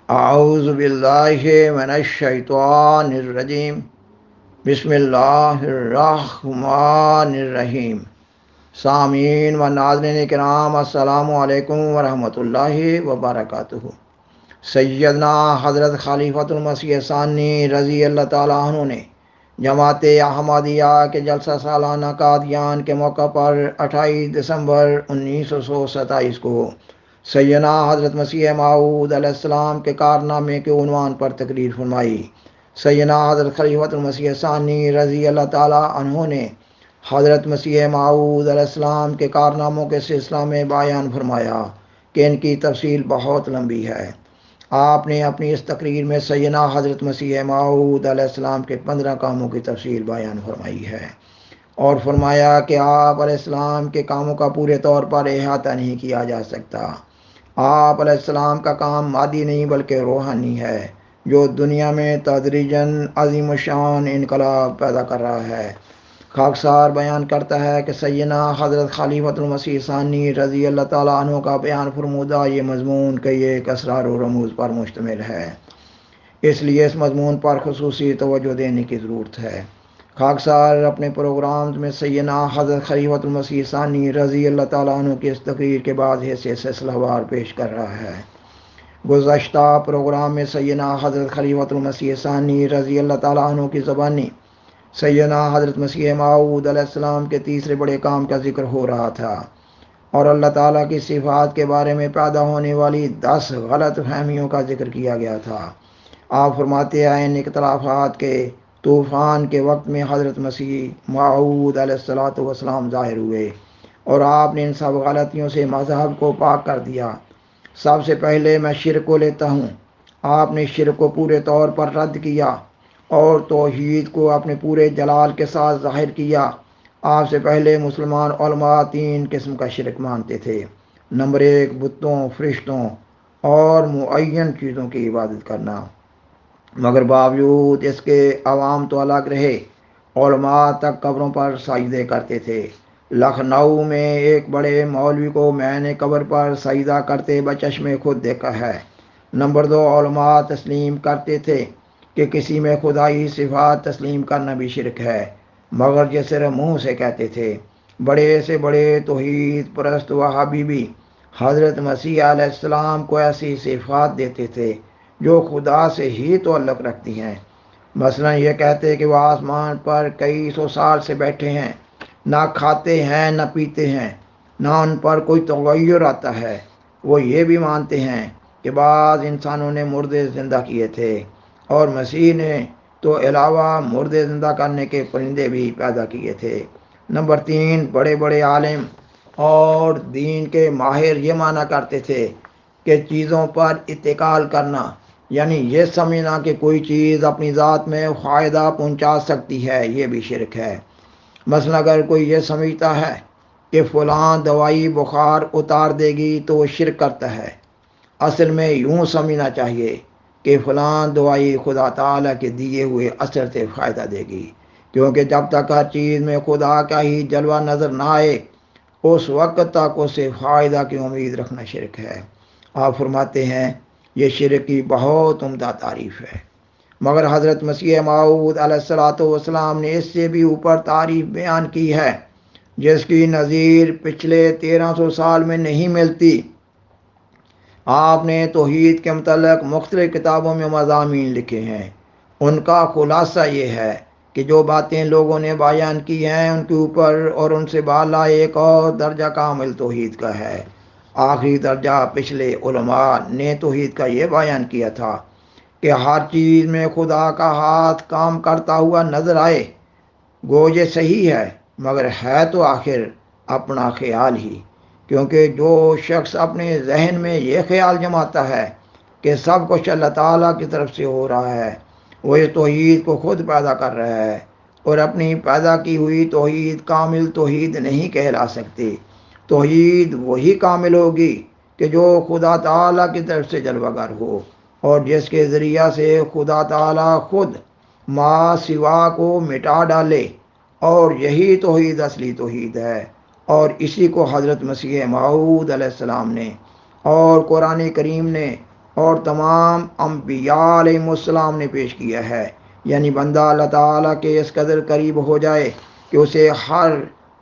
اعوذ باللہ من الشیطان الرجیم بسم اللہ الرحمن الرحیم۔ سامعین و ناظرین کرام، السلام علیکم ورحمۃ اللہ وبرکاتہ۔ سیدنا حضرت خلیفۃ المسیح ثانی رضی اللہ تعالیٰ عنہ نے جماعت احمدیہ کے جلسہ سالانہ قادیان کے موقع پر 28 دسمبر 1927 کو سیدنا حضرت مسیح موعود علیہ السلام کے کارنامے کے عنوان پر تقریر فرمائی۔ سیدنا حضرت خلیفۃ المسیح ثانی رضی اللہ تعالیٰ عنہ نے حضرت مسیح موعود علیہ السلام کے کارناموں کے سلسلہ میں بیان فرمایا کہ ان کی تفصیل بہت لمبی ہے۔ آپ نے اپنی اس تقریر میں سیدنا حضرت مسیح موعود علیہ السلام کے 15 کاموں کی تفصیل بیان فرمائی ہے اور فرمایا کہ آپ علیہ السلام کے کاموں کا پورے طور پر احاطہ نہیں کیا جا سکتا۔ آپ علیہ السلام کا کام مادی نہیں بلکہ روحانی ہے، جو دنیا میں تدریجاً عظیم الشان انقلاب پیدا کر رہا ہے۔ خاکسار بیان کرتا ہے کہ سیدنا حضرت خلیفۃ المسیح ثانی رضی اللہ تعالیٰ عنہ کا بیان فرمودہ یہ مضمون کہ یہ ایک اسرار و رموز پر مشتمل ہے، اس لیے اس مضمون پر خصوصی توجہ دینے کی ضرورت ہے۔ خاکسار اپنے پروگرامز میں سیدنا حضرت خلیفۃ المسیح ثانی رضی اللہ تعالیٰ عنہ کی اس تقریر کے بعد ایسے سلسلہ وار پیش کر رہا ہے۔ گزشتہ پروگرام میں سیدنا حضرت خلیفۃ المسیح ثانی رضی اللہ تعالیٰ عنہ کی زبانی سیدنا حضرت مسیح موعود علیہ السلام کے تیسرے بڑے کام کا ذکر ہو رہا تھا اور اللہ تعالیٰ کی صفات کے بارے میں پیدا ہونے والی 10 غلط فہمیوں کا ذکر کیا گیا تھا۔ آپ فرماتے ہیں ان اختلافات کے طوفان کے وقت میں حضرت مسیح موعود علیہ السلام ظاہر ہوئے اور آپ نے ان سب غلطیوں سے مذہب کو پاک کر دیا۔ سب سے پہلے میں شرک کو لیتا ہوں۔ آپ نے شرک کو پورے طور پر رد کیا اور توحید کو اپنے پورے جلال کے ساتھ ظاہر کیا۔ آپ سے پہلے مسلمان علماء 3 قسم کا شرک مانتے تھے۔ نمبر 1، بتوں، فرشتوں اور معین چیزوں کی عبادت کرنا، مگر باوجود اس کے عوام تو الگ رہے۔ علماء تک قبروں پر سجدے کرتے تھے۔ لکھنؤ میں ایک بڑے مولوی کو میں نے قبر پر سجدہ کرتے بچشم خود دیکھا ہے۔ نمبر 2، علماء تسلیم کرتے تھے کہ کسی میں خدائی صفات تسلیم کرنا بھی شرک ہے، مگر یہ صرف منہ سے کہتے تھے۔ بڑے سے بڑے توحید پرست وہابی بھی حضرت مسیح علیہ السلام کو ایسی صفات دیتے تھے جو خدا سے ہی تعلق رکھتی ہیں۔ مثلا یہ کہتے کہ وہ آسمان پر کئی سو سال سے بیٹھے ہیں، نہ کھاتے ہیں نہ پیتے ہیں، نہ ان پر کوئی تغیر آتا ہے۔ وہ یہ بھی مانتے ہیں کہ بعض انسانوں نے مردے زندہ کیے تھے اور مسیح نے تو علاوہ مردے زندہ کرنے کے پرندے بھی پیدا کیے تھے۔ نمبر 3، بڑے بڑے عالم اور دین کے ماہر یہ مانا کرتے تھے کہ چیزوں پر اتکال کرنا، یعنی یہ سمجھنا کہ کوئی چیز اپنی ذات میں فائدہ پہنچا سکتی ہے، یہ بھی شرک ہے۔ مثلا اگر کوئی یہ سمجھتا ہے کہ فلاں دوائی بخار اتار دے گی تو وہ شرک کرتا ہے۔ اصل میں یوں سمجھنا چاہیے کہ فلاں دوائی خدا تعالیٰ کے دیے ہوئے اثر سے فائدہ دے گی، کیونکہ جب تک ہر چیز میں خدا کا ہی جلوہ نظر نہ آئے اس وقت تک اسے فائدہ کی امید رکھنا شرک ہے۔ آپ فرماتے ہیں یہ شرک کی بہت عمدہ تعریف ہے، مگر حضرت مسیح موعود علیہ السلام نے اس سے بھی اوپر تعریف بیان کی ہے جس کی نظیر پچھلے 1300 سال میں نہیں ملتی۔ آپ نے توحید کے متعلق مختلف کتابوں میں مضامین لکھے ہیں۔ ان کا خلاصہ یہ ہے کہ جو باتیں لوگوں نے بیان کی ہیں ان کے اوپر اور ان سے بالا ایک اور درجہ کامل توحید کا ہے۔ آخری درجہ پچھلے علماء نے توحید کا یہ بیان کیا تھا کہ ہر چیز میں خدا کا ہاتھ کام کرتا ہوا نظر آئے۔ گو یہ صحیح ہے، مگر ہے تو آخر اپنا خیال ہی، کیونکہ جو شخص اپنے ذہن میں یہ خیال جماتا ہے کہ سب کچھ اللہ تعالیٰ کی طرف سے ہو رہا ہے، وہ اس توحید کو خود پیدا کر رہا ہے اور اپنی پیدا کی ہوئی توحید کامل توحید نہیں کہلا سکتی۔ توحید وہی کامل ہوگی کہ جو خدا تعالیٰ کی طرف سے جلوہ گر ہو اور جس کے ذریعہ سے خدا تعالیٰ خود ما سوا کو مٹا ڈالے، اور یہی توحید اصلی توحید ہے، اور اسی کو حضرت مسیح موعود علیہ السلام نے اور قرآن کریم نے اور تمام انبیاء علیہ السلام نے پیش کیا ہے۔ یعنی بندہ اللہ تعالیٰ کے اس قدر قریب ہو جائے کہ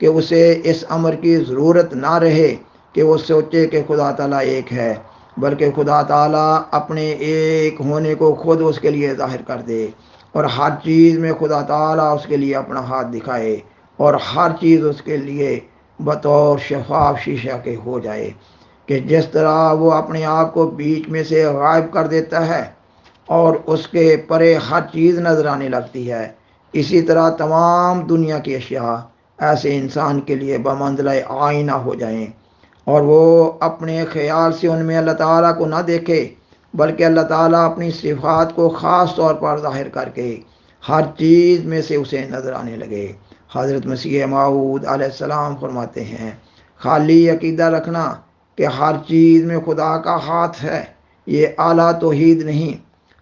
اسے اس امر کی ضرورت نہ رہے کہ وہ سوچے کہ خدا تعالیٰ ایک ہے، بلکہ خدا تعالیٰ اپنے ایک ہونے کو خود اس کے لیے ظاہر کر دے، اور ہر چیز میں خدا تعالیٰ اس کے لیے اپنا ہاتھ دکھائے، اور ہر چیز اس کے لیے بطور شفاف شیشہ کے ہو جائے، کہ جس طرح وہ اپنے آپ کو بیچ میں سے غائب کر دیتا ہے اور اس کے پرے ہر چیز نظر آنے لگتی ہے، اسی طرح تمام دنیا کی اشیاء ایسے انسان کے لیے بمنزلہ آئینہ ہو جائیں، اور وہ اپنے خیال سے ان میں اللہ تعالیٰ کو نہ دیکھے، بلکہ اللہ تعالیٰ اپنی صفات کو خاص طور پر ظاہر کر کے ہر چیز میں سے اسے نظر آنے لگے۔ حضرت مسیح موعود علیہ السلام فرماتے ہیں، خالی عقیدہ رکھنا کہ ہر چیز میں خدا کا ہاتھ ہے، یہ اعلیٰ توحید نہیں،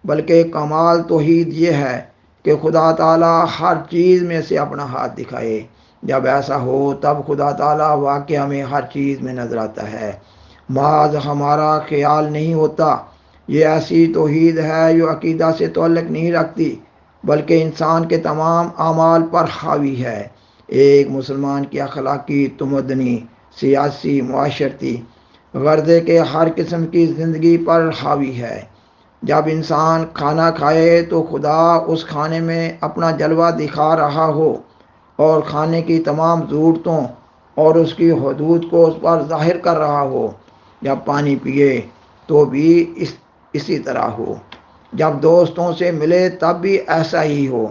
بلکہ کمال توحید یہ ہے کہ خدا تعالیٰ ہر چیز میں سے اپنا ہاتھ دکھائے۔ جب ایسا ہو تب خدا تعالیٰ واقعہ میں ہر چیز میں نظر آتا ہے، محض ہمارا خیال نہیں ہوتا۔ یہ ایسی توحید ہے جو عقیدہ سے تعلق نہیں رکھتی، بلکہ انسان کے تمام اعمال پر حاوی ہے، ایک مسلمان کی اخلاقی، تمدنی، سیاسی، معاشرتی، غرضے کے ہر قسم کی زندگی پر حاوی ہے۔ جب انسان کھانا کھائے تو خدا اس کھانے میں اپنا جلوہ دکھا رہا ہو اور کھانے کی تمام ضرورتوں اور اس کی حدود کو اس پر ظاہر کر رہا ہو۔ جب پانی پیے تو بھی اسی طرح ہو، جب دوستوں سے ملے تب بھی ایسا ہی ہو،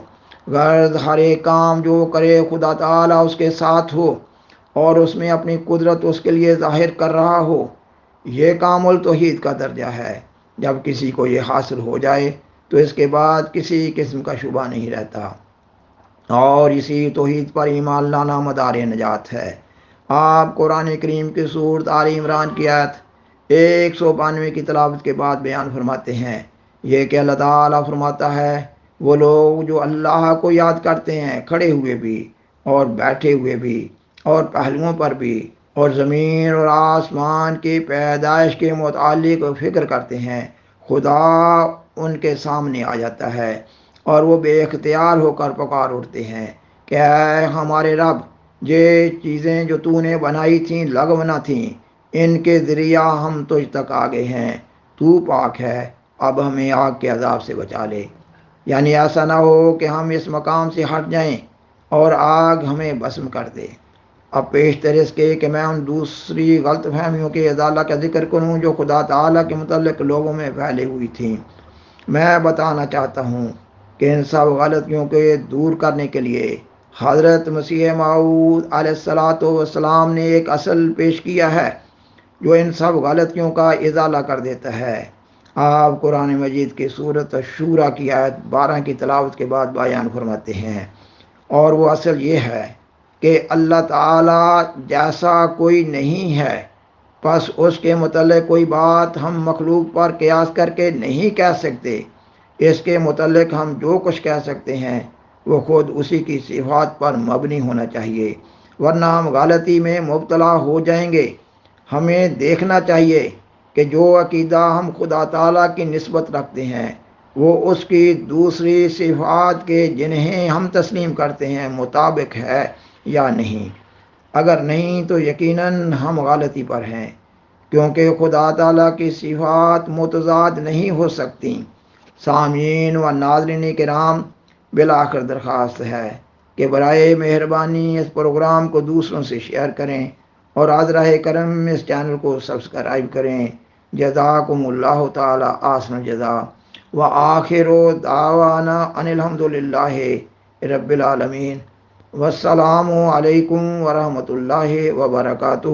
غرض ہر ایک کام جو کرے خدا تعالیٰ اس کے ساتھ ہو اور اس میں اپنی قدرت اس کے لیے ظاہر کر رہا ہو۔ یہ کامل توحید کا درجہ ہے۔ جب کسی کو یہ حاصل ہو جائے تو اس کے بعد کسی قسم کا شبہ نہیں رہتا، اور اسی توحید پر ایمان لانا مدار نجات ہے۔ آپ قرآن کریم کی سورۃ آل عمران کی آیت 192 کی تلاوت کے بعد بیان فرماتے ہیں، یہ کہ اللہ تعالیٰ فرماتا ہے، وہ لوگ جو اللہ کو یاد کرتے ہیں کھڑے ہوئے بھی اور بیٹھے ہوئے بھی اور پہلوؤں پر بھی، اور زمین اور آسمان کی پیدائش کے متعلق فکر کرتے ہیں، خدا ان کے سامنے آ جاتا ہے اور وہ بے اختیار ہو کر پکار اٹھتے ہیں کہ اے ہمارے رب، یہ چیزیں جو تو نے بنائی تھیں لغو نہ تھیں، ان کے ذریعہ ہم تجھ تک آ گئے ہیں، تو پاک ہے، اب ہمیں آگ کے عذاب سے بچا لے۔ یعنی ایسا نہ ہو کہ ہم اس مقام سے ہٹ جائیں اور آگ ہمیں بھسم کر دے۔ اب پیشتر اس کے کہ میں ان دوسری غلط فہمیوں کے ازالہ کا ذکر کروں جو خدا تعالیٰ کے متعلق لوگوں میں پھیلے ہوئی تھیں، میں بتانا چاہتا ہوں کہ ان سب غلطیوں کو دور کرنے کے لیے حضرت مسیح موعود علیہ السلام نے ایک اصل پیش کیا ہے جو ان سب غلطیوں کا ازالہ کر دیتا ہے۔ آپ قرآن مجید کی سورۃ الشورى کی آیت 12 کی تلاوت کے بعد بیان فرماتے ہیں، اور وہ اصل یہ ہے کہ اللہ تعالیٰ جیسا کوئی نہیں ہے، پس اس کے متعلق کوئی بات ہم مخلوق پر قیاس کر کے نہیں کہہ سکتے۔ اس کے متعلق ہم جو کچھ کہہ سکتے ہیں وہ خود اسی کی صفات پر مبنی ہونا چاہیے، ورنہ ہم غلطی میں مبتلا ہو جائیں گے۔ ہمیں دیکھنا چاہیے کہ جو عقیدہ ہم خدا تعالیٰ کی نسبت رکھتے ہیں وہ اس کی دوسری صفات کے جنہیں ہم تسلیم کرتے ہیں مطابق ہے یا نہیں۔ اگر نہیں تو یقیناً ہم غلطی پر ہیں، کیونکہ خدا تعالیٰ کی صفات متضاد نہیں ہو سکتی۔ سامعین و ناظرین کرام، بالآخر درخواست ہے کہ برائے مہربانی اس پروگرام کو دوسروں سے شیئر کریں اور عذرہ کرم اس چینل کو سبسکرائب کریں۔ جزاکم اللہ تعالی احسن الجزا، وآخر دعوانا ان الحمدللہ رب العالمین، والسلام علیکم ورحمۃ اللہ وبرکاتہ۔